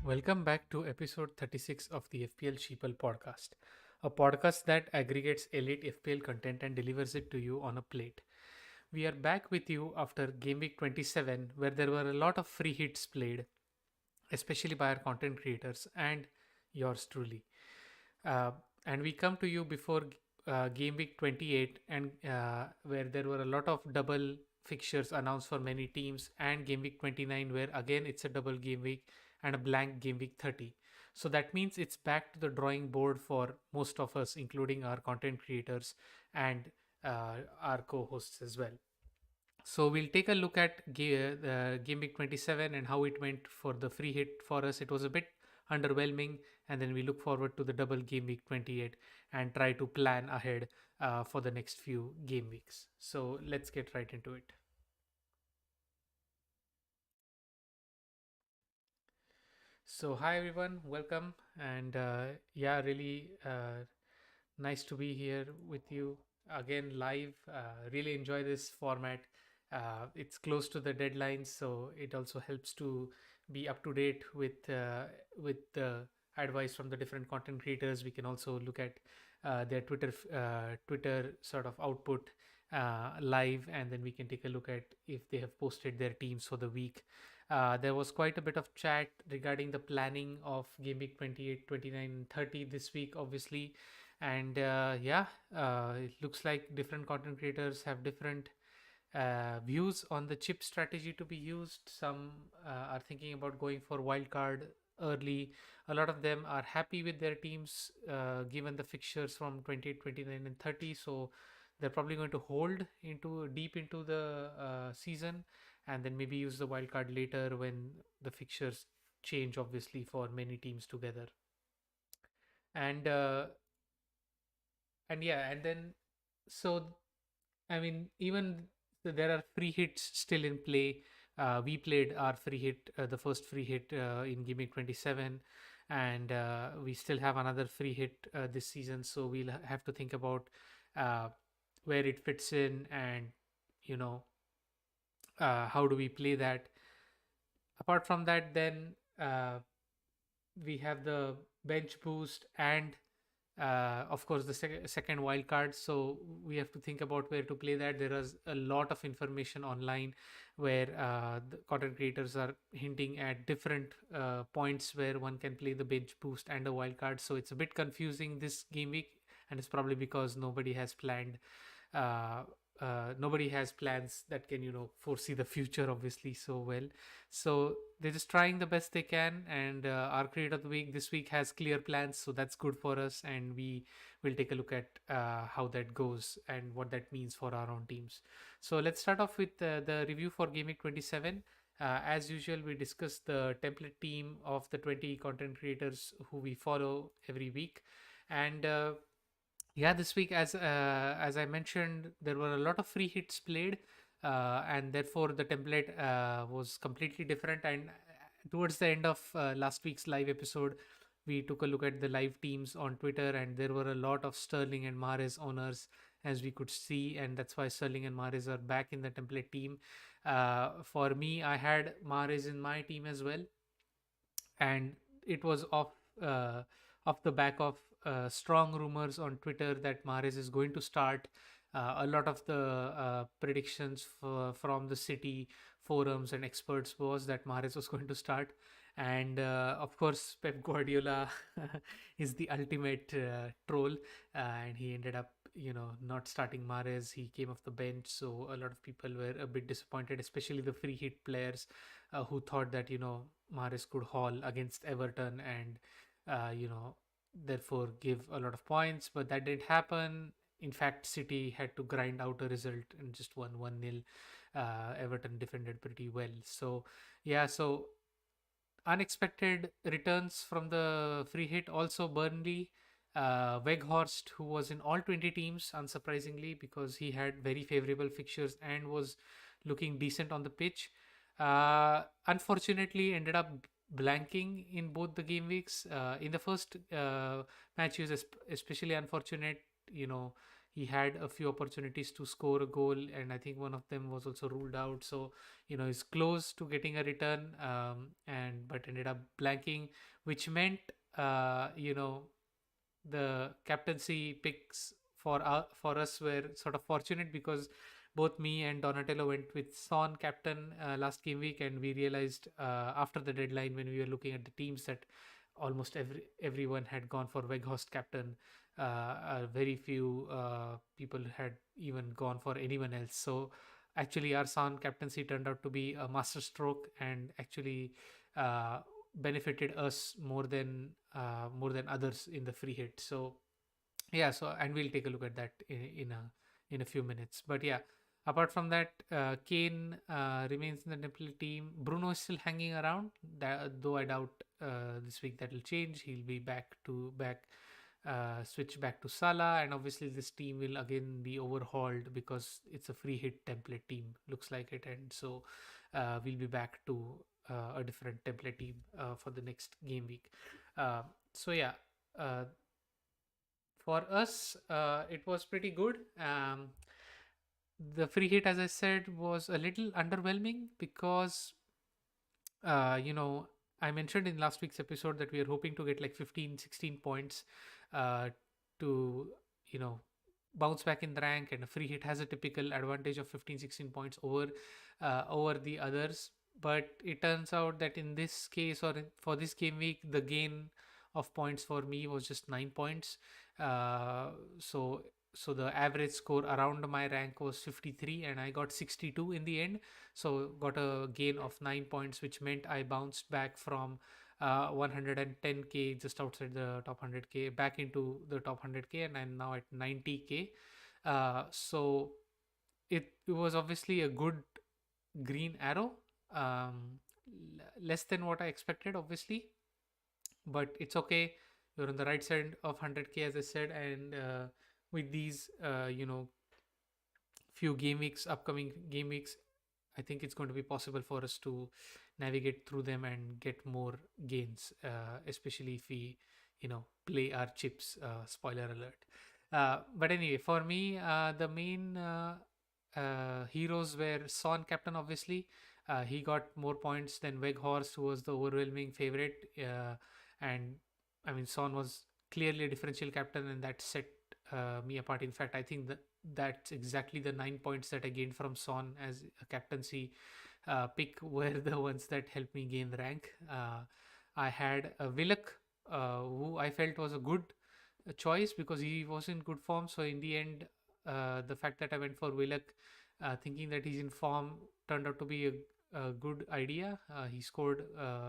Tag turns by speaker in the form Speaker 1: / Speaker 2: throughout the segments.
Speaker 1: Welcome back to episode 36 of the FPL Sheeple podcast, a podcast that aggregates elite FPL content and delivers it to you on a plate. We are back with you after Game Week 27, where there were a lot of free hits played, especially by our content creators and yours truly. Uh, and we come to you before Game Week 28, and where there were a lot of double fixtures announced for many teams, and Game Week 29, where again it's a double game week and a blank Game Week 30. So that means it's back to the drawing board for most of us, including our content creators and our co hosts as well. So we'll take a look at Game Week 27 and how it went for the free hit for us. It was a bit underwhelming, and then we look forward to the double Game Week 28 and try to plan ahead for the next few game weeks. So let's get right into it. So hi everyone, welcome, and yeah, really nice to be here with you again live. Really enjoy this format. It's close to the deadline, so it also helps to be up to date with the advice from the different content creators. We can also look at their Twitter sort of output live, and then we can take a look at if they have posted their teams for the week. There was quite a bit of chat regarding the planning of Game Week 28, 29, and 30 this week, obviously. And yeah, it looks like different content creators have different views on the chip strategy to be used. Some are thinking about going for wildcard early. A lot of them are happy with their teams given the fixtures from 28, 29, and 30. So they're probably going to hold into deep into the season and then maybe use the wildcard later when the fixtures change, obviously, for many teams together. And yeah, and then so I mean, even there are free hits still in play. We played our free hit, the first free hit in Game Week 27, and we still have another free hit this season. So we'll have to think about uh, where it fits in and, you know, how do we play that. Apart from that, then we have the bench boost and of course the second wild card, so we have to think about where to play that. There is a lot of information online where the content creators are hinting at different points where one can play the bench boost and a wild card, so it's a bit confusing this game week, and it's probably because uh, nobody has plans that can, foresee the future obviously so well. So they're just trying the best they can, and our creator of the week this week has clear plans, so that's good for us, and we will take a look at how that goes and what that means for our own teams. So let's start off with the review for Game Week 27. As usual, we discuss the template team of the 20 content creators who we follow every week. And yeah, this week, as I mentioned, there were a lot of free hits played, and therefore the template was completely different. And towards the end of last week's live episode, we took a look at the live teams on Twitter, and there were a lot of Sterling and Mahrez owners, as we could see, and that's why Sterling and Mahrez are back in the template team. For me, I had Mahrez in my team as well, and it was uh, off the back of strong rumors on Twitter that Mahrez is going to start. A lot of the predictions from the City forums and experts was that Mahrez was going to start, and of course Pep Guardiola is the ultimate troll, and he ended up, not starting Mahrez. He came off the bench, so a lot of people were a bit disappointed, especially the free hit players who thought that, Mahrez could haul against Everton and therefore give a lot of points, but that didn't happen. In fact, City had to grind out a result and just won 1-0. Everton defended pretty well. So yeah, so unexpected returns from the free hit. Also, Burnley, Weghorst, who was in all 20 teams, unsurprisingly, because he had very favorable fixtures and was looking decent on the pitch. Unfortunately, ended up blanking in both the game weeks. In the first match, he was especially unfortunate. he had a few opportunities to score a goal, and I think one of them was also ruled out. So he's close to getting a return, and but ended up blanking, which meant the captaincy picks for us were sort of fortunate, because both me and Donatello went with Son captain last game week, and we realized after the deadline, when we were looking at the teams, that almost everyone had gone for Weghorst captain. Very few people had even gone for anyone else. So actually, our Son captaincy turned out to be a masterstroke, and actually uh, benefited us more than others in the free hit. So yeah, so and we'll take a look at that in a few minutes. But yeah, apart from that, Kane remains in the Napoli team. Bruno is still hanging around, though I doubt this week that will change. He'll be switch back to Salah, and obviously this team will again be overhauled because it's a free hit template team, looks like it, and so we'll be back to a different template team for the next game week. So yeah, uh, for us, it was pretty good. The free hit, as I said, was a little underwhelming because, uh, you know, I mentioned in last week's episode that we are hoping to get like 15, 16 points uh, to, you know, bounce back in the rank, and a free hit has a typical advantage of 15, 16 points over the others. But it turns out that in this case, for this game week, the gain of points for me was just 9 points. uh, so so the average score around my rank was 53, and I got 62 in the end. So got a gain of 9 points, which meant I bounced back from 110k, just outside the top 100k, back into the top 100k, and I'm now at 90k. So it was obviously a good green arrow, less than what I expected, obviously, but it's okay. You're on the right side of 100k, as I said, and with these few game weeks, upcoming game weeks, I think it's going to be possible for us to navigate through them and get more gains, especially if we, play our chips. Spoiler alert. But anyway, for me, the main heroes were Son captain. Obviously, he got more points than Weghorst, who was the overwhelming favorite. And I mean, Son was clearly a differential captain, and that set me apart. In fact, I think that's exactly the 9 points that I gained from Son as a captaincy pick were the ones that helped me gain the rank. I had a Willock, who I felt was a good choice because he was in good form. So in the end, the fact that I went for Willock, thinking that he's in form, turned out to be a good idea. He scored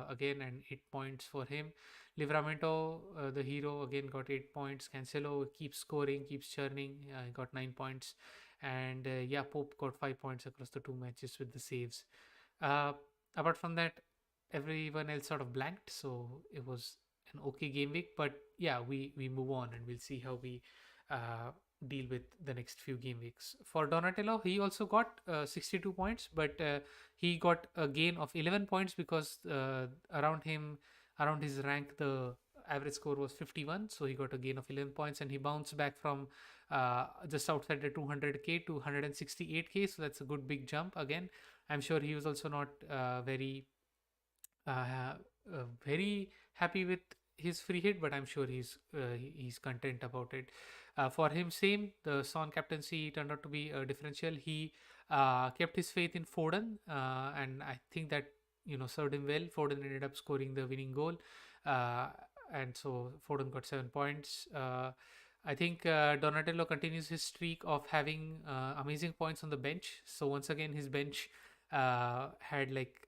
Speaker 1: again, and 8 points for him. Livramento, the hero, again got 8 points. Cancelo keeps scoring, keeps churning. Got 9 points, and yeah, Pope got 5 points across the two matches with the saves. Uh, Apart from that, everyone else sort of blanked, so it was an okay game week. But yeah, we move on, and we'll see how we uh, deal with the next few game weeks. For Donatello, he also got 62 points, but he got a gain of 11 points because around his rank, the average score was 51, so he got a gain of 11 points, and he bounced back from just outside the 200k to 168k, so that's a good big jump again. I'm sure he was also not uh, very happy with his free hit, but I'm sure he's content about it. For him, same, the Son captaincy turned out to be a differential. He kept his faith in Foden, and I think that served him well. Foden ended up scoring the winning goal, uh, and so Foden got 7 points. I think Donatello continues his streak of having amazing points on the bench. So once again, his bench had like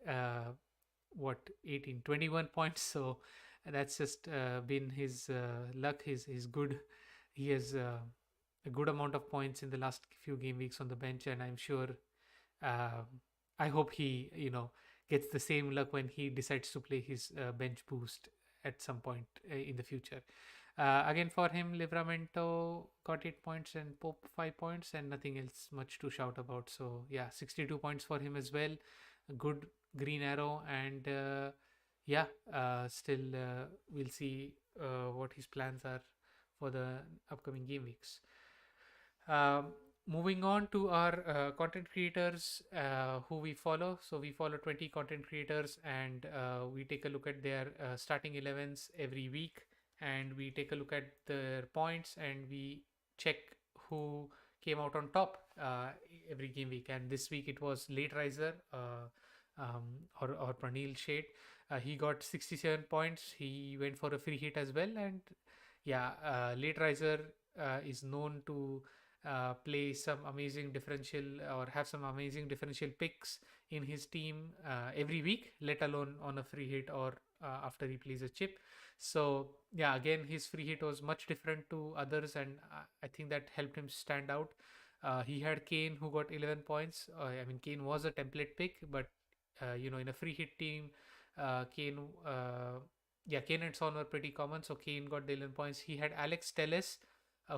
Speaker 1: what 18, 21 points. So that's just been his luck. His good. He has a good amount of points in the last few game weeks on the bench, and I'm sure. Uh, I hope he gets the same luck when he decides to play his bench boost at some point in the future. Again, for him, Livramento got 8 points and Pope 5 points, and nothing else much to shout about. So yeah, 62 points for him as well. A good green arrow, and yeah, still we'll see what his plans are for the upcoming game weeks. Um, Moving on to our content creators who we follow. So we follow 20 content creators, and we take a look at their starting 11s every week, and we take a look at their points, and we check who came out on top every game week. And this week it was Late Riser, or Pranil Shade. He got 67 points. He went for a free hit as well. And yeah, Late Riser is known to play some amazing differential, or have some amazing differential picks in his team every week, let alone on a free hit, or after he plays a chip. So yeah, again, his free hit was much different to others, and I think that helped him stand out. He had Kane, who got 11 points. I mean, Kane was a template pick, but in a free hit team, Kane, yeah, Kane and Son were pretty common. So Kane got the 11 points. He had Alex Telles,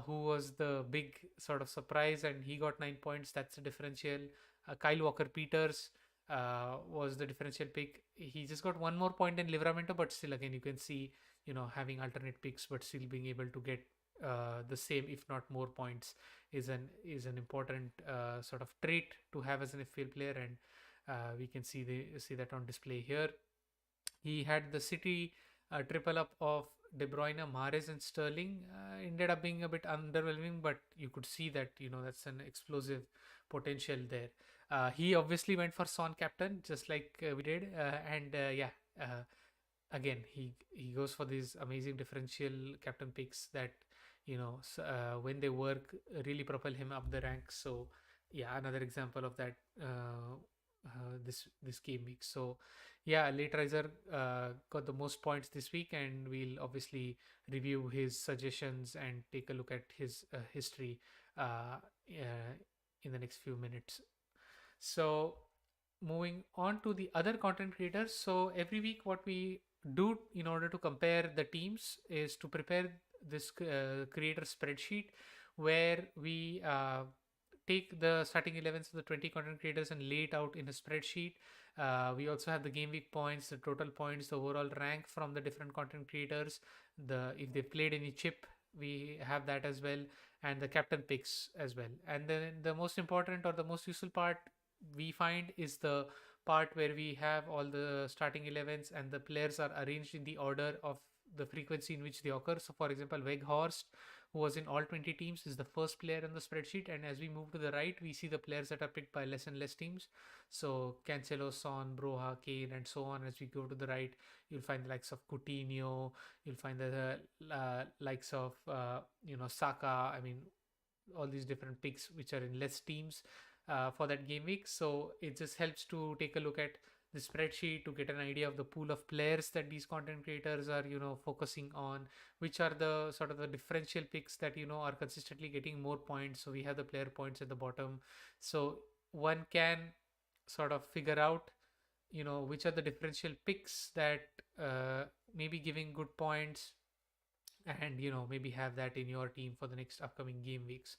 Speaker 1: who was the big sort of surprise, and he got 9 points. That's a differential. Kyle Walker Peters was the differential pick. He just got one more point in Livramento, but still, again, you can see, having alternate picks, but still being able to get the same, if not more points, is an important sort of trait to have as an FPL player, and we can see that on display here. He had the City triple up of De Bruyne, Mahrez, and Sterling. Ended up being a bit underwhelming, but you could see that that's an explosive potential there. He obviously went for Son captain, just like we did, and yeah. Again, he goes for these amazing differential captain picks that when they work, really propel him up the ranks. So yeah, another example of that this game week. So yeah, Late Riser got the most points this week, and we'll obviously review his suggestions and take a look at his history in the next few minutes. So moving on to the other content creators. So every week, what we do in order to compare the teams is to prepare this creator spreadsheet, where we take the starting 11s of the 20 content creators and lay it out in a spreadsheet. We also have the game week points, the total points, the overall rank from the different content creators, the if they played any chip, we have that as well, and the captain picks as well. And then the most important, or the most useful part, we find, is the part where we have all the starting 11s, and the players are arranged in the order of the frequency in which they occur. So for example, Weghorst, who was in all 20 teams, is the first player on the spreadsheet, and as we move to the right, we see the players that are picked by less and less teams. So Cancelo, Son, Broha, Kane, and so on. As we go to the right, you'll find the likes of Coutinho, you'll find the likes of Saka. I mean, all these different picks which are in less teams for that game week. So it just helps to take a look at the spreadsheet to get an idea of the pool of players that these content creators are focusing on, which are the sort of the differential picks that are consistently getting more points. So we have the player points at the bottom, so one can sort of figure out which are the differential picks that may be giving good points, and maybe have that in your team for the next upcoming game weeks.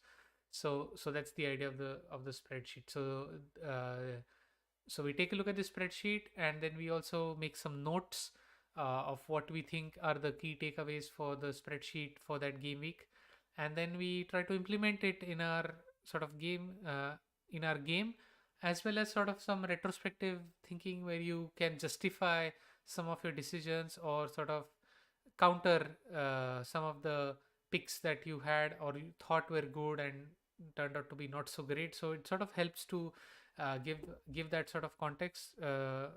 Speaker 1: So that's the idea of the spreadsheet. So we take a look at the spreadsheet, and then we also make some notes of what we think are the key takeaways for the spreadsheet for that game week, and then we try to implement it in our sort of game in our game, as well as sort of some retrospective thinking, where you can justify some of your decisions, or sort of counter some of the picks that you had or you thought were good and turned out to be not so great. So it sort of helps to give that sort of context to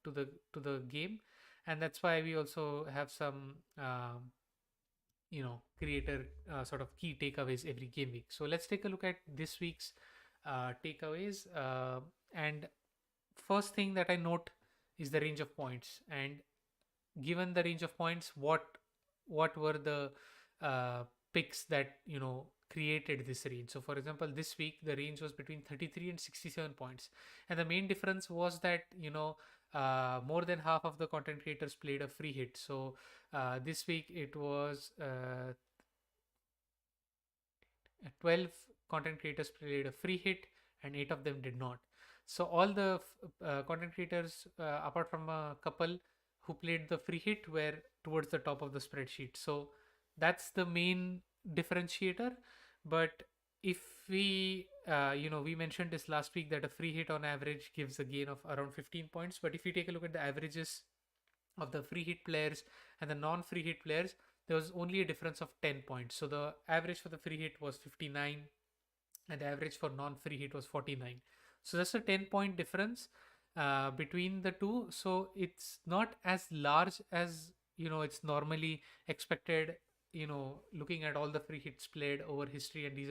Speaker 1: the game, and that's why we also have some creator sort of key takeaways every game week. So let's take a look at this week's takeaways. And first thing that I note is the range of points. And given the range of points, what were the picks that created this range? So for example, this week the range was between 33 and 67 points, and the main difference was that more than half of the content creators played a free hit. So this week it was 12 content creators played a free hit, and 8 of them did not. So all the content creators, apart from a couple who played the free hit, were towards the top of the spreadsheet. So that's the main differentiator. But if we we mentioned this last week that a free hit on average gives a gain of around 15 points, but if you take a look at the averages of the free hit players and the non free hit players, there was only a difference of 10 points. So the average for the free hit was 59 and the average for non free hit was 49. So that's a 10-point difference between the two. So it's not as large as it's normally expected, looking at all the free hits played over history. And these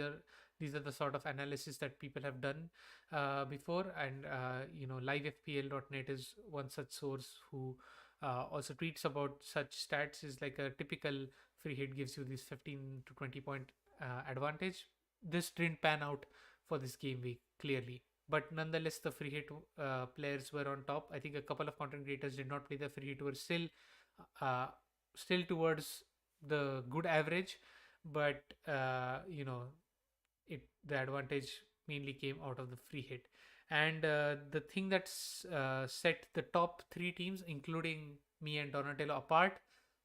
Speaker 1: are the sort of analysis that people have done before. And livefpl.net is one such source who also tweets about such stats. Is like a typical free hit gives you this 15 to 20 point advantage. This didn't pan out for this game week clearly, but nonetheless the free hit players were on top. I think a couple of content creators did not play the free hit, were uh, still towards the good average, but the advantage mainly came out of the free hit. And the thing that's set the top three teams, including me and Donatello, apart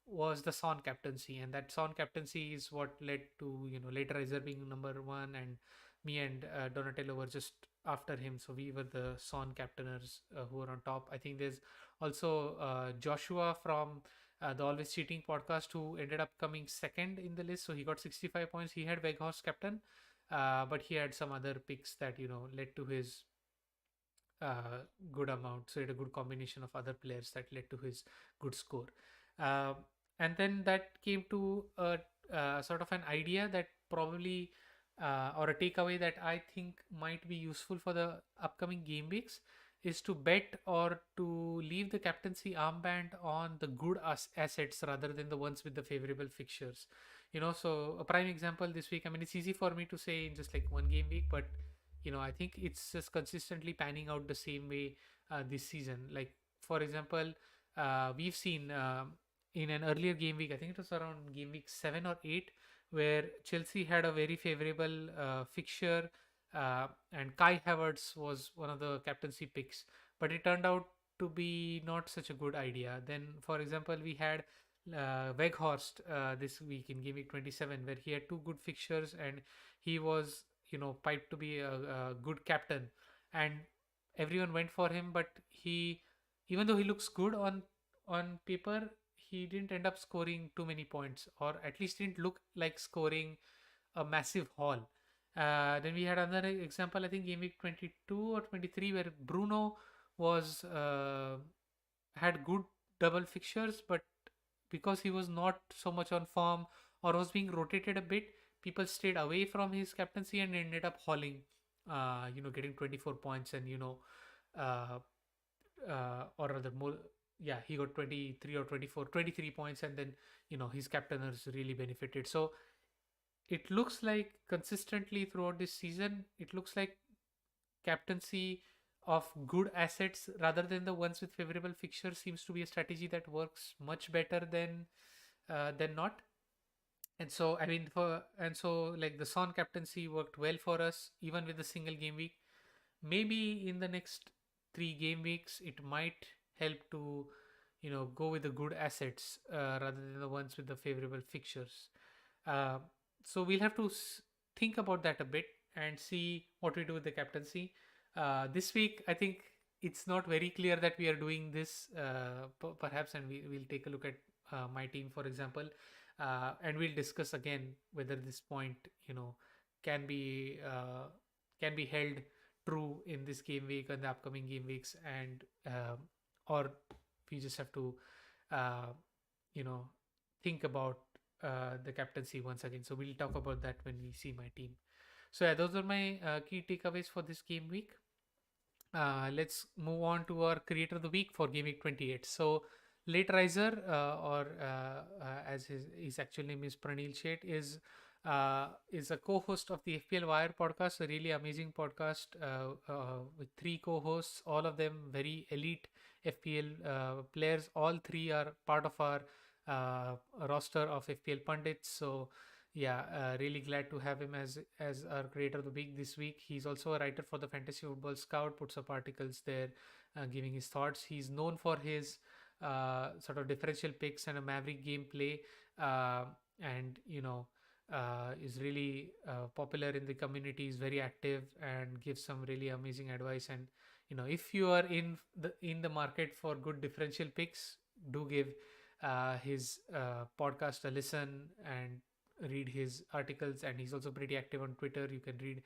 Speaker 1: was the Son captaincy, and that Son captaincy is what led to later reserving number one, and me and Donatello were just after him, so we were the Son captainers who were on top. I think there's also Joshua from the Always Cheating podcast who ended up coming second in the list, so he got 65 points. He had Weghorst captain, but he had some other picks that led to his good amount. So he had a good combination of other players that led to his good score. Uh, and then that came to a sort of an idea that probably or a takeaway that I think might be useful for the upcoming game weeks is to bet or to leave the captaincy armband on the good assets rather than the ones with the favorable fixtures. So a prime example this week, I mean, it's easy for me to say in just like one game week, but I think it's just consistently panning out the same way this season. Like, for example, we've seen in an earlier game week, I think it was around game week 7 or 8, where Chelsea had a very favorable fixture, and Kai Havertz was one of the captaincy picks, but it turned out to be not such a good idea. Then, for example, we had Weghorst this week in game week 27, where he had two good fixtures and he was piped to be a good captain, and everyone went for him. But even though he looks good on paper, he didn't end up scoring too many points, or at least didn't look like scoring a massive haul. Then we had another example, I think game week 22 or 23, where Bruno was had good double fixtures, but because he was not so much on form or was being rotated a bit, people stayed away from his captaincy and ended up hauling, getting 24 points and, uh, or rather more, yeah, he got 23 or 24, 23 points, and then, his captainers really benefited. So it looks like consistently throughout this season, it looks like captaincy of good assets rather than the ones with favorable fixtures seems to be a strategy that works much better than not. And so I mean for and so like the Son captaincy worked well for us even with the single game week. Maybe in the next 3 game weeks it might help to go with the good assets rather than the ones with the favorable fixtures. uh, so we'll have to think about that a bit and see what we do with the captaincy this week. I think it's not very clear that we are doing this, perhaps, and we'll take a look at my team, for example, and we'll discuss again whether this point can be uh, can be held true in this game week and the upcoming game weeks, and or we just have to uh, you know think about the captaincy once again. So we'll talk about that when we see my team. So yeah, those are my key takeaways for this game week. Let's move on to our creator of the week for game week 28. So late riser, or as his actual name is Pranil Shet, is a co-host of the FPL Wire podcast, a really amazing podcast with 3 co-hosts, all of them very elite FPL players. All three are part of our roster of FPL pundits. So yeah, really glad to have him as our creator of the week this week. He's also a writer for the Fantasy Football Scout, puts up articles there, giving his thoughts. He's known for his sort of differential picks and a maverick gameplay, and is really popular in the community, is very active and gives some really amazing advice. And if you are in the market for good differential picks, do give his podcast a listen and read his articles. And he's also pretty active on Twitter. You can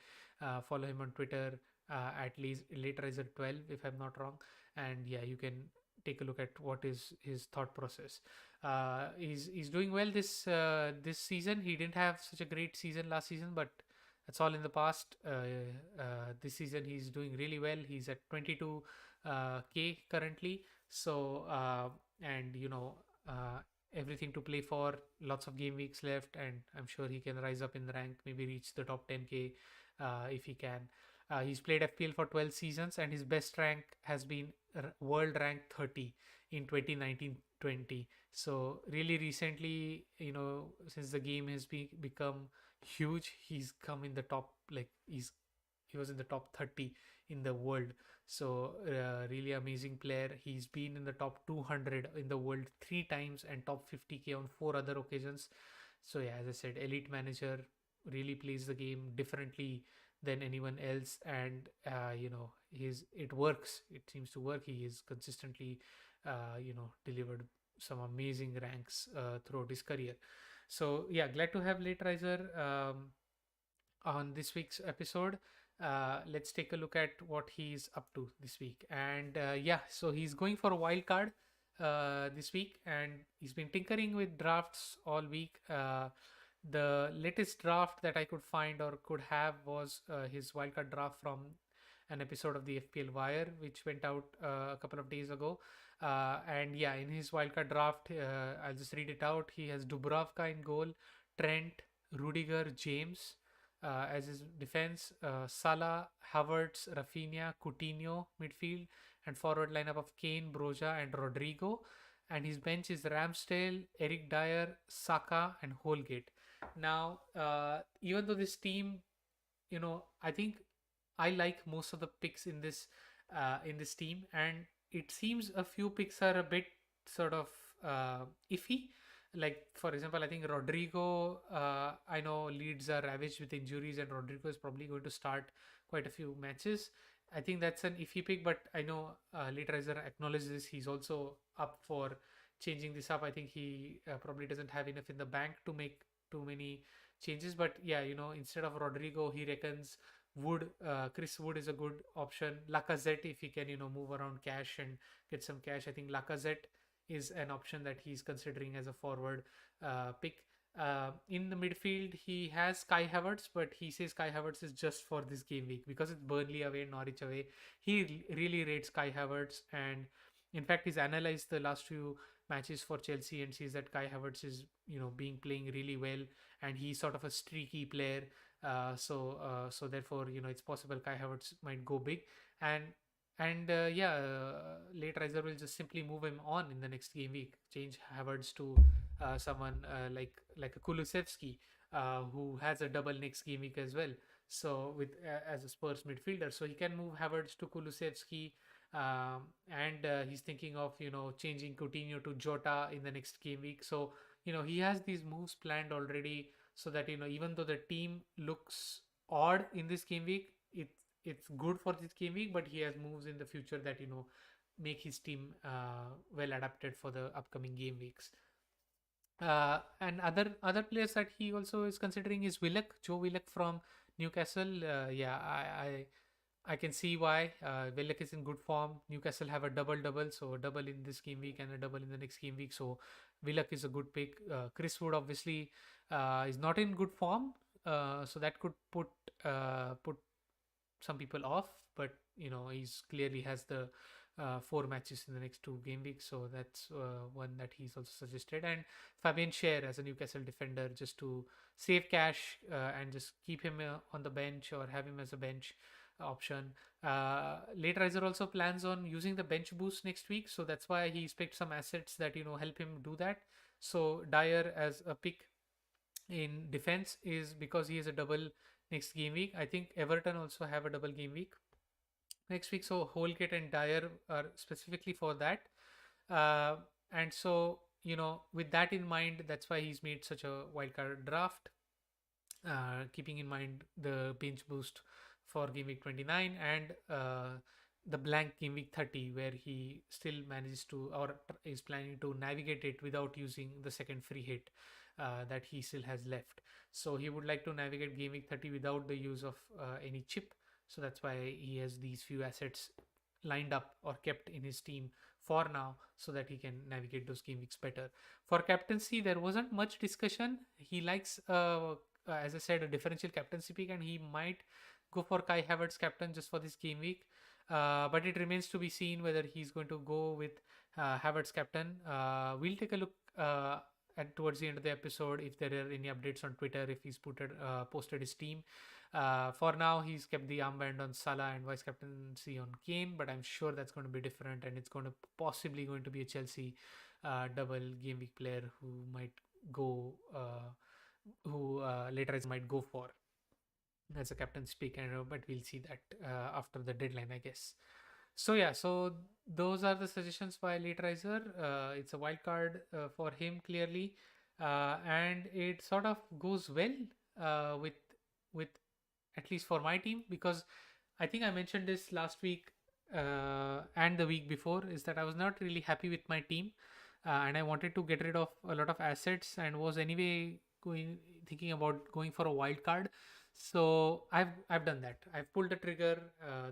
Speaker 1: follow him on Twitter at least laterizer 12 if I'm not wrong. And yeah, you can take a look at what is his thought process. He's doing well this season. He didn't have such a great season last season, but that's all in the past. This season he's doing really well. He's at 22 k currently. So and everything to play for. Lots of game weeks left, and I'm sure he can rise up in the rank. Maybe reach the top 10k if he can. He's played FPL for 12 seasons, and his best rank has been world rank 30 in 2019-20. So really recently, since the game has become huge, he's come in the top, like he was in the top 30 in the world. So really amazing player. He's been in the top 200 in the world 3 times and top 50k on 4 other occasions. So yeah, as I said, elite manager, really plays the game differently than anyone else. And it works. It seems to work. He is consistently delivered some amazing ranks throughout his career. So yeah, glad to have Late Riser on this week's episode. Let's take a look at what he's up to this week. And yeah, so he's going for a wild card this week, and he's been tinkering with drafts all week. The latest draft that I could find or could have was his wildcard draft from an episode of the FPL Wire, which went out a couple of days ago. And yeah, in his wildcard draft, I'll just read it out. He has Dubravka in goal, Trent, Rudiger, James as his defense, Salah, Havertz, Rafinha, Coutinho midfield, and forward lineup of Kane, Broja, and Rodrigo. And his bench is Ramsdale, Eric Dyer, Saka, and Holgate. Now, even though this team, I think I like most of the picks in this team, and it seems a few picks are a bit sort of iffy. Like for example, I think Rodrigo. I know Leeds are ravaged with injuries, and Rodrigo is probably going to start quite a few matches. I think that's an iffy pick, but I know Late Riser acknowledges he's also up for changing this up. I think he probably doesn't have enough in the bank to make too many changes. But yeah, instead of Rodrigo, he reckons Chris Wood is a good option. Lacazette, if he can, move around cash and get some cash. I think Lacazette is an option that he's considering as a forward pick. In the midfield, he has Kai Havertz, but he says Kai Havertz is just for this game week because it's Burnley away, Norwich away. He really rates Kai Havertz, and in fact, he's analyzed the last few matches for Chelsea and sees that Kai Havertz is, being playing really well, and he's sort of a streaky player. So therefore, it's possible Kai Havertz might go big, and yeah, Late Riser will just simply move him on in the next game week, change Havertz to someone like a Kulusevski, who has a double next game week as well. So with as a Spurs midfielder, so he can move Havertz to Kulusevski, and he's thinking of changing Coutinho to Jota in the next game week. So he has these moves planned already, so that even though the team looks odd in this game week, it's good for this game week, but he has moves in the future that make his team well adapted for the upcoming game weeks. And other players that he also is considering is Joe Willock from Newcastle. Yeah, I can see why. Willock is in good form. Newcastle have a double, so a double in this game week and a double in the next game week. So Willock is a good pick. Chris Wood obviously is not in good form, so that could put some people off. But he's clearly has the 4 matches in the next 2 game weeks, so that's one that he's also suggested. And Fabian Schär as a Newcastle defender, just to save cash and just keep him on the bench or have him as a bench option. Late Riser also plans on using the bench boost next week, so that's why he's picked some assets that help him do that. So Dyer as a pick in defense is because he has a double next game week. I think Everton also have a double game week next week, so Holgate and Dyer are specifically for that. And so with that in mind, that's why he's made such a wildcard draft. keeping in mind the bench boost for game week 29 and the blank game week 30, where he still manages to or is planning to navigate it without using the second free hit that he still has left. So he would like to navigate game week 30 without the use of any chip. So that's why he has these few assets lined up or kept in his team for now, so that he can navigate those game weeks better. For captaincy, there wasn't much discussion. He likes as I said, a differential captaincy pick, and he might go for Kai Havertz captain just for this game week. But it remains to be seen whether he's going to go with Havertz captain. We'll take a look at towards the end of the episode if there are any updates on Twitter, if he's posted his team. For now, he's kept the armband on Salah and vice captaincy on Kane, but I'm sure that's going to be different, and it's going to be a Chelsea double game week player who might go. Who later as might go for as a captain's pick, and but we'll see that after the deadline, I guess. So yeah, so those are the suggestions by late riser. It's a wild card for him clearly, and it sort of goes well with at least for my team, because I think I mentioned this last week and the week before, is that I was not really happy with my team, and I wanted to get rid of a lot of assets and was anyway going thinking about going for a wild card. So I've done that. I've pulled the trigger.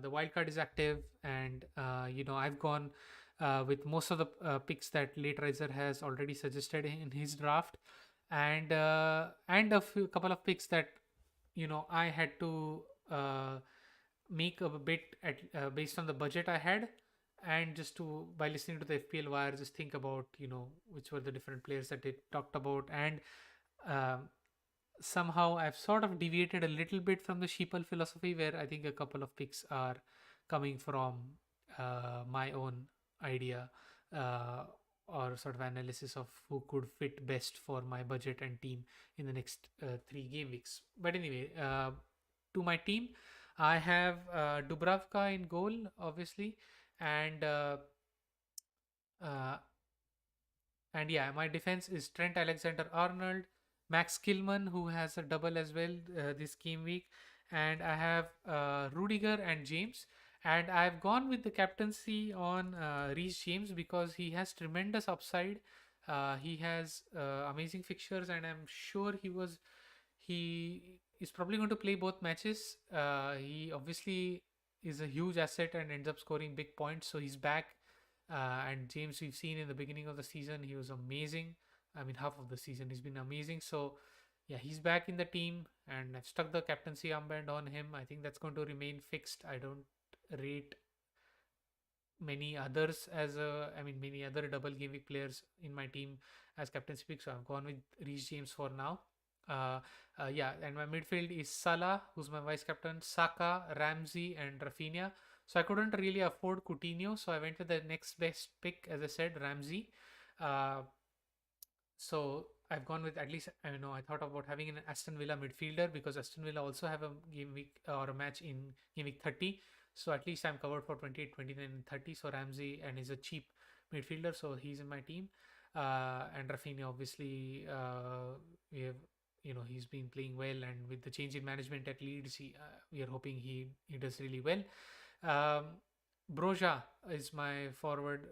Speaker 1: The wild card is active, and I've gone with most of the picks that late riser has already suggested in his draft, and a few couple of picks that I had to make a bit at based on the budget I had, and just to by listening to the FPL wire, just think about which were the different players that they talked about, and um, somehow I've sort of deviated a little bit from the sheeple philosophy, where I think a couple of picks are coming from my own idea, uh, or sort of analysis of who could fit best for my budget and team in the next 3 game weeks. But anyway, to my team, I have Dubravka in goal, obviously, and uh, and yeah, my defense is Trent Alexander-Arnold, Max Killman, who has a double as well this game week, and I have Rudiger and James. And I've gone with the captaincy on Reece James because he has tremendous upside. He has amazing fixtures, and I'm sure he is probably going to play both matches. He obviously is a huge asset and ends up scoring big points, so he's back. And James, we've seen in the beginning of the season, he was amazing. I mean, half of the season he's been amazing. So yeah, he's back in the team, and I've stuck the captaincy armband on him. I think that's going to remain fixed. I don't rate many others as many other double game week players in my team as captaincy pick. So I've gone with Reece James for now. Uh, yeah, and my midfield is Salah, who's my vice captain, Saka, Ramsey, and Rafinha. So I couldn't really afford Coutinho, so I went with the next best pick, as I said, Ramsey. Uh, so I've gone with, at least I thought about having an Aston Villa midfielder, because Aston Villa also have a game week or a match in game week 30. So at least I'm covered for 28, 29, and 30. So Ramsey, and he's a cheap midfielder, so he's in my team. And Rafinha, obviously, we have he's been playing well, and with the change in management at Leeds, we are hoping he does really well. Um, Broja is my forward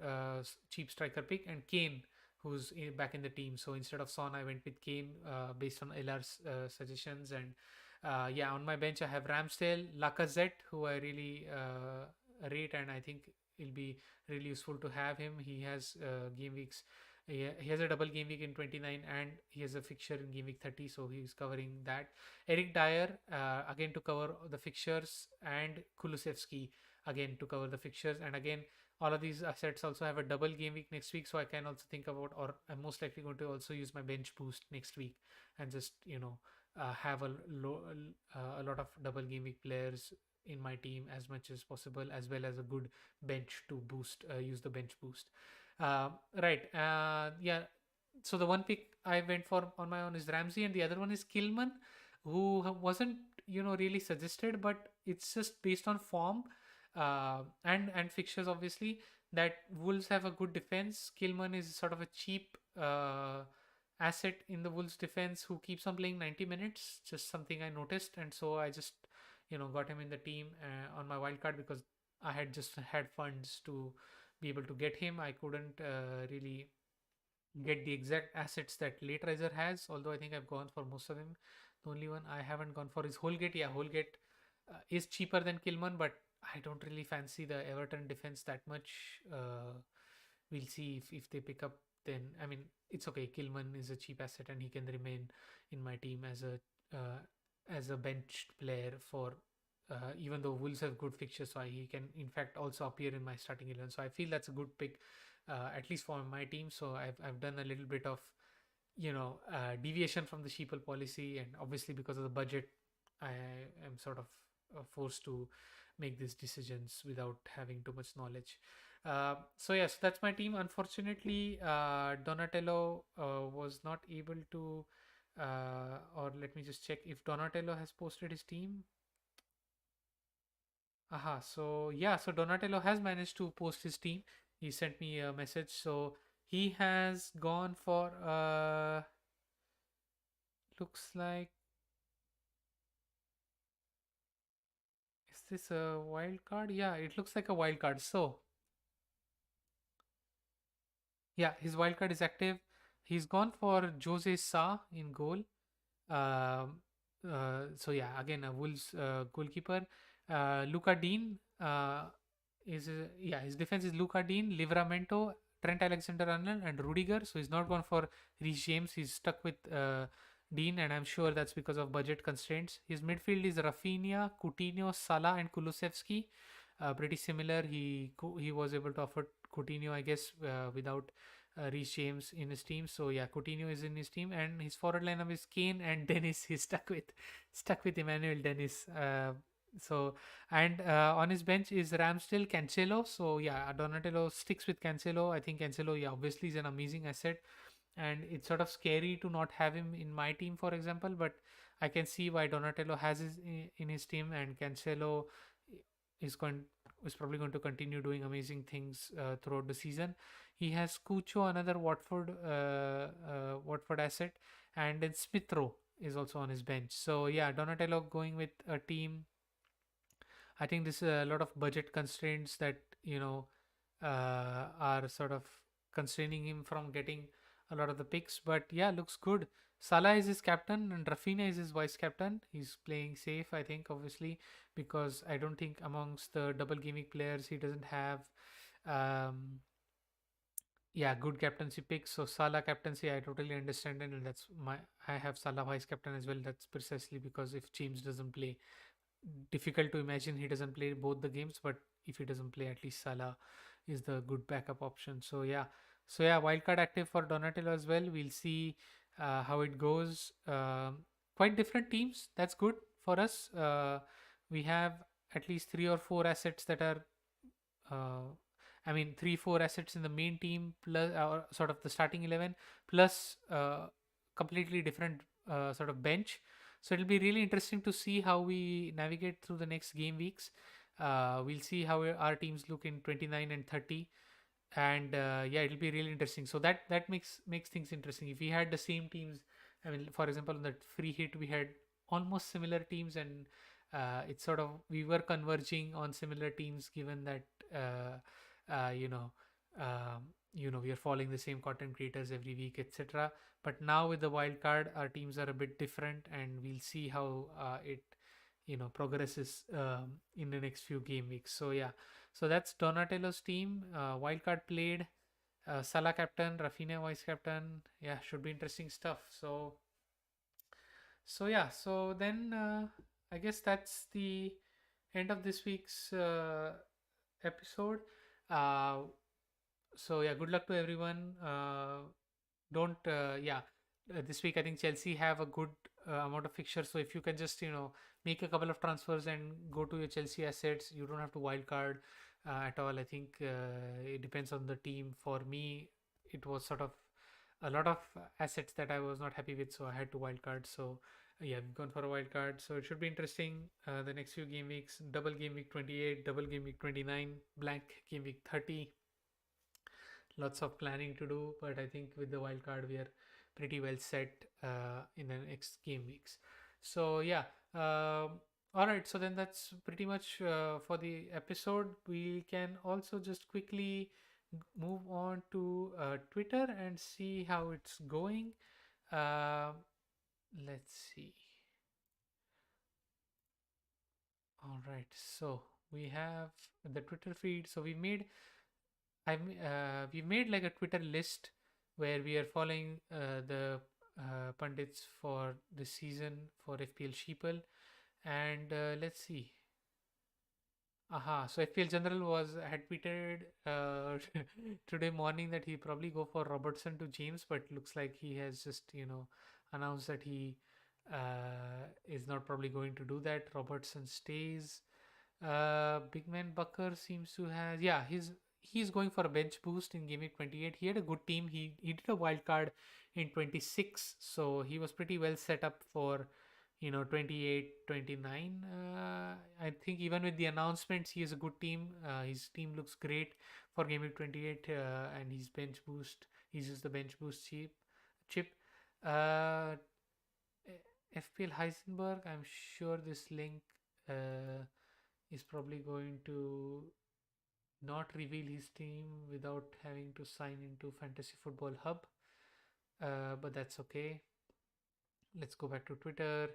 Speaker 1: cheap striker pick, and Kane, who's back in the team. So instead of Son, I went with Kane based on LR's suggestions. And yeah, on my bench, I have Ramsdale, Lacazette, who I really rate, and I think it'll be really useful to have him. He has game weeks. He has a double game week in 29, and he has a fixture in game week 30, so he's covering that. Eric Dyer, again to cover the fixtures, and Kulusevski, again to cover the fixtures. And again, all of these assets also have a double game week next week, so I can also think about, or I'm most likely going to also use my bench boost next week, and just have a lot of double game week players in my team as much as possible, as well as a good bench to boost use the bench boost. Right, yeah, so the one pick I went for on my own is Ramsey, and the other one is Killman, who wasn't really suggested, but it's just based on form and fixtures, obviously, that Wolves have a good defense. Killman is sort of a cheap asset in the Wolves defense who keeps on playing 90 minutes. Just something I noticed, and so I just got him in the team on my wild card because I had just had funds to be able to get him. I couldn't really get the exact assets that Late Riser has, although I think I've gone for most of them. The only one I haven't gone for is Holgate. Yeah, Holgate is cheaper than Kilman, but I don't really fancy the Everton defense that much. We'll see if they pick up. Then I mean, it's okay. Kilman is a cheap asset, and he can remain in my team as a benched player for. Even though Wolves have good fixtures, so he can in fact also appear in my starting 11. So I feel that's a good pick, at least for my team. So I've done a little bit of deviation from the sheeple policy, and obviously because of the budget, I am sort of forced to make these decisions without having too much knowledge. So yes, that's my team. Unfortunately, Donatello was not able to, or let me just check if Donatello has posted his team. Aha, so yeah, so Donatello has managed to post his team. He sent me a message. So he has gone for looks like, is this a wild card? Yeah, it looks like a wild card. So yeah, his wild card is active. He's gone for Jose Sa in goal. Um, so yeah, again a Wolves goalkeeper. Luca Dean his defense is Luca Dean, Livramento, Trent Alexander-Arnold, and Rudiger. So he's not gone for Reece James. He's stuck with Dean, and I'm sure that's because of budget constraints. His midfield is Rafinha, Coutinho, Salah, and Kulusevski. Pretty similar. He was able to afford Coutinho, I guess, without Reece James in his team. So yeah, Coutinho is in his team, and his forward lineup is Kane and Dennis. He's stuck with Emmanuel Dennis. So and on his bench is Ramsdale, Cancelo. So yeah, Donatello sticks with Cancelo. I think Cancelo, yeah, obviously is an amazing asset, and it's sort of scary to not have him in my team, for example. But I can see why Donatello has his in his team, and Cancelo is going is probably going to continue doing amazing things throughout the season. He has Cucho, another Watford asset, and then Smith Rowe is also on his bench. So yeah, Donatello going with a team. I think this is a lot of budget constraints that are sort of constraining him from getting a lot of the picks. But yeah, looks good. Salah is his captain and Rafinha is his vice captain. He's playing safe, I think, obviously, because I don't think amongst the double gaming players he doesn't have um, yeah, good captaincy picks. So Salah captaincy, I totally understand, and that's my I have Salah vice captain as well. That's precisely because if James doesn't play, difficult to imagine he doesn't play both the games, but if he doesn't play, at least Salah is the good backup option. So yeah, wildcard active for Donatello as well. We'll see how it goes. Quite different teams. That's good for us. We have at least three or four assets that are uh, I mean, 3-4 assets in the main team plus sort of the starting 11 plus completely different sort of bench. So it'll be really interesting to see how we navigate through the next game weeks. We'll see how our teams look in 29 and 30, and yeah, it'll be really interesting. So that makes things interesting. If we had the same teams, I mean, for example, on that free hit we had almost similar teams, and it's sort of we were converging on similar teams given that uh, uh, you know we are following the same content creators every week, etc. But now with the wild card, our teams are a bit different, and we'll see how it progresses in the next few game weeks. So yeah, so that's Donatello's team. Wildcard played. Salah captain, Rafinha vice captain. Yeah, should be interesting stuff. So yeah, so then I guess that's the end of this week's episode. Uh, so yeah, good luck to everyone. Don't yeah, this week I think Chelsea have a good amount of fixtures. So if you can just make a couple of transfers and go to your Chelsea assets, you don't have to wild card at all. I think it depends on the team. For me, it was sort of a lot of assets that I was not happy with, so I had to wild card. So yeah, we've gone for a wild card. So it should be interesting. The next few game weeks: double game week 28, double game week 29, blank game week 30. Lots of planning to do, but I think with the wild card we are pretty well set in the next game weeks. So yeah, all right. So then that's pretty much for the episode. We can also just quickly move on to Twitter and see how it's going. Uh, let's see. All right. So we have the Twitter feed. So we made like a Twitter list where we are following the pundits for this season for FPL Sheeple, and let's see. Aha, so FPL General had tweeted today morning that he probably go for Robertson to James, but looks like he has just announced that he is not probably going to do that. Robertson stays. Big man Bucker seems to have, yeah, he's going for a bench boost in game week 28. He had a good team. He did a wild card in 26, so he was pretty well set up for 28, 29. I think even with the announcements, he has a good team. His team looks great for game week 28, and his bench boost. He's just the bench boost chip. Uh, FPL Heisenberg. I'm sure this link. Is probably going to not reveal his team without having to sign into Fantasy Football Hub. But that's okay. Let's go back to Twitter.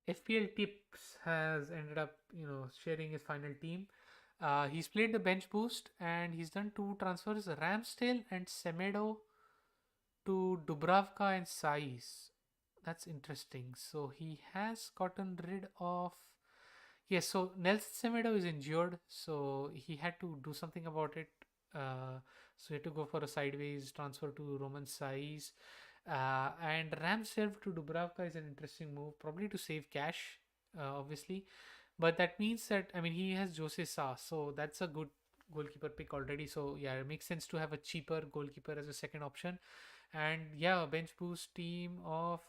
Speaker 1: FPL Tips has ended up, sharing his final team. He's played the bench boost and he's done two transfers: Ramsdale and Semedo to Dubravka and Saiz. That's interesting. So he has gotten rid of. Yes, so Nelson Semedo is injured, so he had to do something about it. So he had to go for a sideways transfer to Roman Saiz. And Ramsdale to Dubravka is an interesting move, probably to save cash, obviously. But that means that, I mean, he has Jose Sa, so that's a good goalkeeper pick already. So yeah, it makes sense to have a cheaper goalkeeper as a second option. And yeah, bench boost team of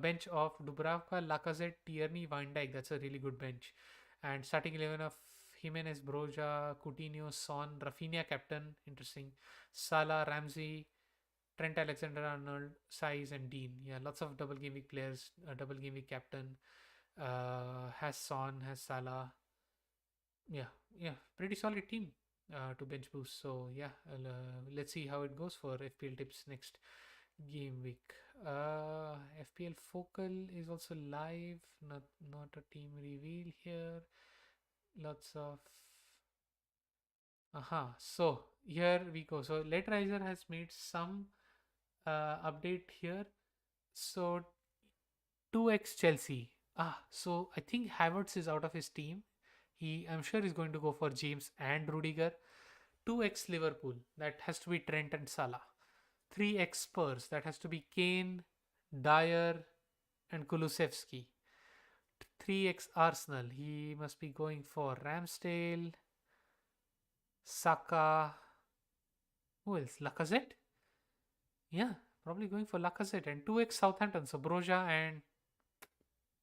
Speaker 1: bench of Dubravka, Lacazette, Tierney, Van Dijk. That's a really good bench. And starting 11 of Jimenez, Broja, Coutinho, Son, Rafinha captain, interesting. Salah, Ramsey, Trent Alexander-Arnold, Saiz, and Dean. Yeah, lots of double game week players. Double game week captain has Son, has Salah. Yeah, yeah, pretty solid team to bench boost. So yeah, let's see how it goes for FPL tips next game week. FPL Focal is also live. Not a team reveal here. Lots of so here we go. So Let Riser has made some update here. So 2x Chelsea. So I think Havertz is out of his team. I'm sure he's going to go for James and Rudiger. 2x Liverpool. That has to be Trent and Salah. 3x Spurs. That has to be Kane, Dyer, and Kulusevski. 3x Arsenal. He must be going for Ramsdale, Saka. Who else? Lacazette? Yeah, probably going for Lacazette. And 2x Southampton. So Broja and.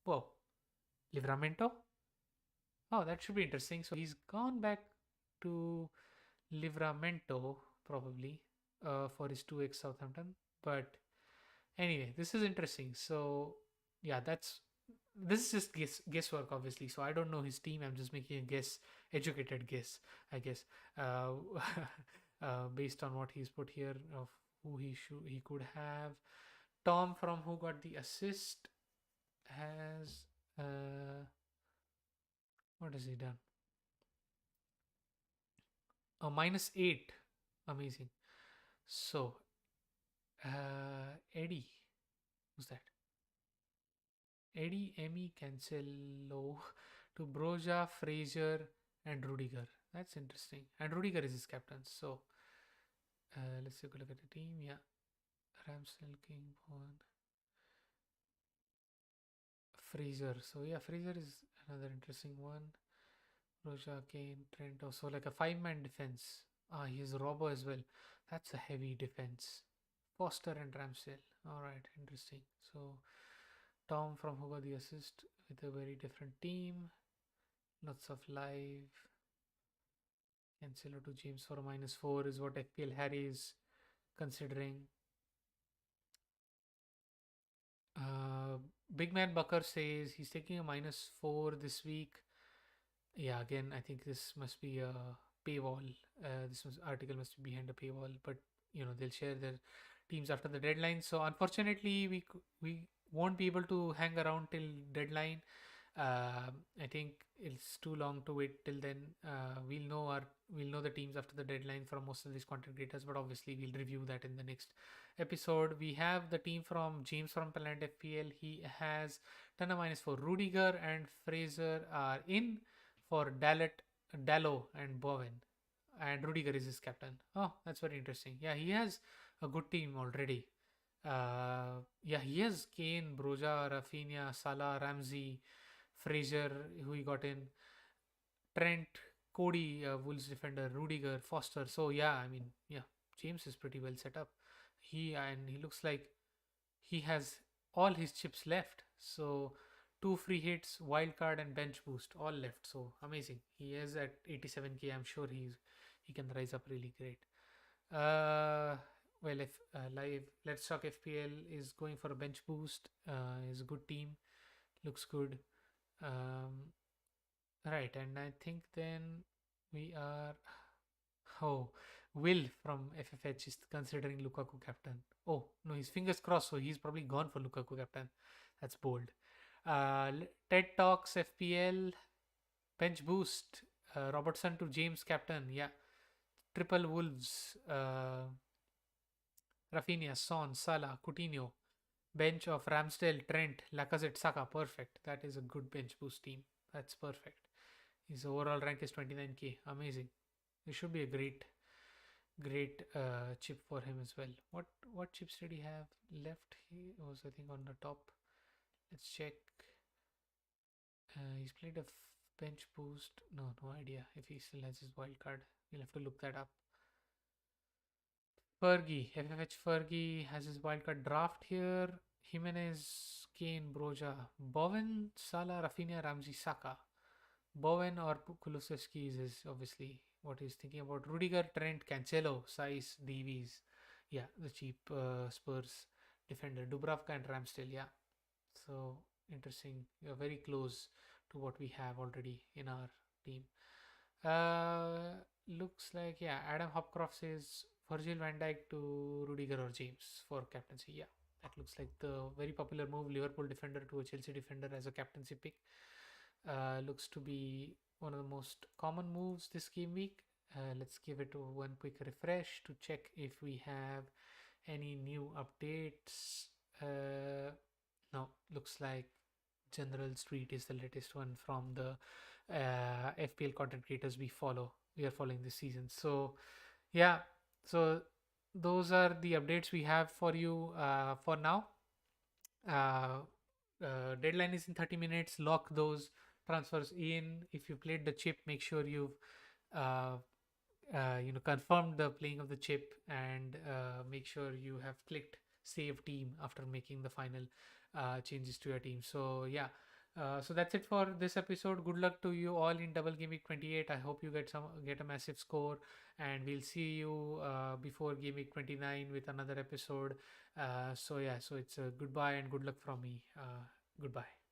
Speaker 1: Whoa. Livramento? Oh, that should be interesting. So he's gone back to Livramento, probably, for his 2x Southampton. But anyway, this is interesting. So yeah, this is just guesswork, obviously. So I don't know his team. I'm just making a guess, educated guess, I guess, uh, based on what he's put here of who he could have. Tom from who got the assist has what has he done? A -8, amazing. So Eddie, who's that? Eddie, Emmy, Cancelo to Broja, Fraser, and Rudiger. That's interesting. And Rudiger is his captain. So let's take a look at the team. Yeah, Ramsdale, King, Bond, Fraser. So yeah, Fraser is another interesting one. Broja, Kane, Trent. Also like a five-man defense. He has Robbo as well. That's a heavy defense. Foster and Ramsdale. All right, interesting. So Tom from who got the assist with a very different team. Lots of live. Cancelo to James for a -4 is what FPL Harry is considering. Uh, Big Man Bucker says he's taking a -4 this week. Yeah, again, I think this must be a paywall. Article must be behind a paywall, but they'll share their teams after the deadline. So unfortunately, we won't be able to hang around till deadline. I think it's too long to wait till then. We'll know the teams after the deadline from most of these content creators, but obviously we'll review that in the next episode. We have the team from James from Planet FPL. He has done a -4. Rudiger and Fraser are in for Dallo and Bowen, and Rudiger is his captain. Oh, that's very interesting. Yeah, he has a good team already. Yeah, he has Kane, Broja, Rafinha, Salah, Ramsey, Fraser, who he got in, Trent, Cody, Wolves defender, Rudiger, Foster. So yeah, I mean, yeah, James is pretty well set up. He looks like he has all his chips left. So two free hits, wild card, and bench boost all left. So amazing. He is at 87k. I'm sure he can rise up really great. Uh, well, if live, let's talk FPL is going for a bench boost. Is a good team, looks good. Um, right, and I think then we are. Oh, Will from FFH is considering Lukaku captain. Oh no, his fingers crossed, so he's probably gone for Lukaku captain. That's bold. TED Talks FPL bench boost. Robertson to James captain. Yeah, triple Wolves. Rafinha, Son, Salah, Coutinho. Bench of Ramsdale, Trent, Lacazette, Saka. Perfect. That is a good bench boost team. That's perfect. His overall rank is 29k. Amazing. It should be a great chip for him as well. What chips did he have left? He was, I think, on the top. Let's check. He's played a bench boost. No idea if he still has his wild card. We'll have to look that up. Fergie, FFH Fergie has his wildcard draft here. Jimenez, Kane, Broja, Bowen, Salah, Rafinha, Ramsey, Saka. Bowen or Kulusevski is obviously what he's thinking about. Rudiger, Trent, Cancelo, Saiz, Davies. Yeah, the cheap Spurs defender. Dubravka and Ramsdale. Yeah. So interesting. You're very close to what we have already in our team. Looks like, yeah, Adam Hopcroft says Virgil van Dijk to Rudiger or James for captaincy. Yeah, that looks like the very popular move. Liverpool defender to a Chelsea defender as a captaincy pick. Looks to be one of the most common moves this game week. Let's give it one quick refresh to check if we have any new updates. No, looks like General Street is the latest one from the FPL content creators we are following this season. So yeah, so those are the updates we have for you for now. uh, Deadline is in 30 minutes. Lock those transfers in. If you played the chip, make sure you've uh, confirmed the playing of the chip, and make sure you have clicked save team after making the final changes to your team. So yeah, so that's it for this episode. Good luck to you all in double game week 28. I hope you get a massive score, and we'll see you before game week 29 with another episode. So yeah, so it's a goodbye and good luck from me. Goodbye.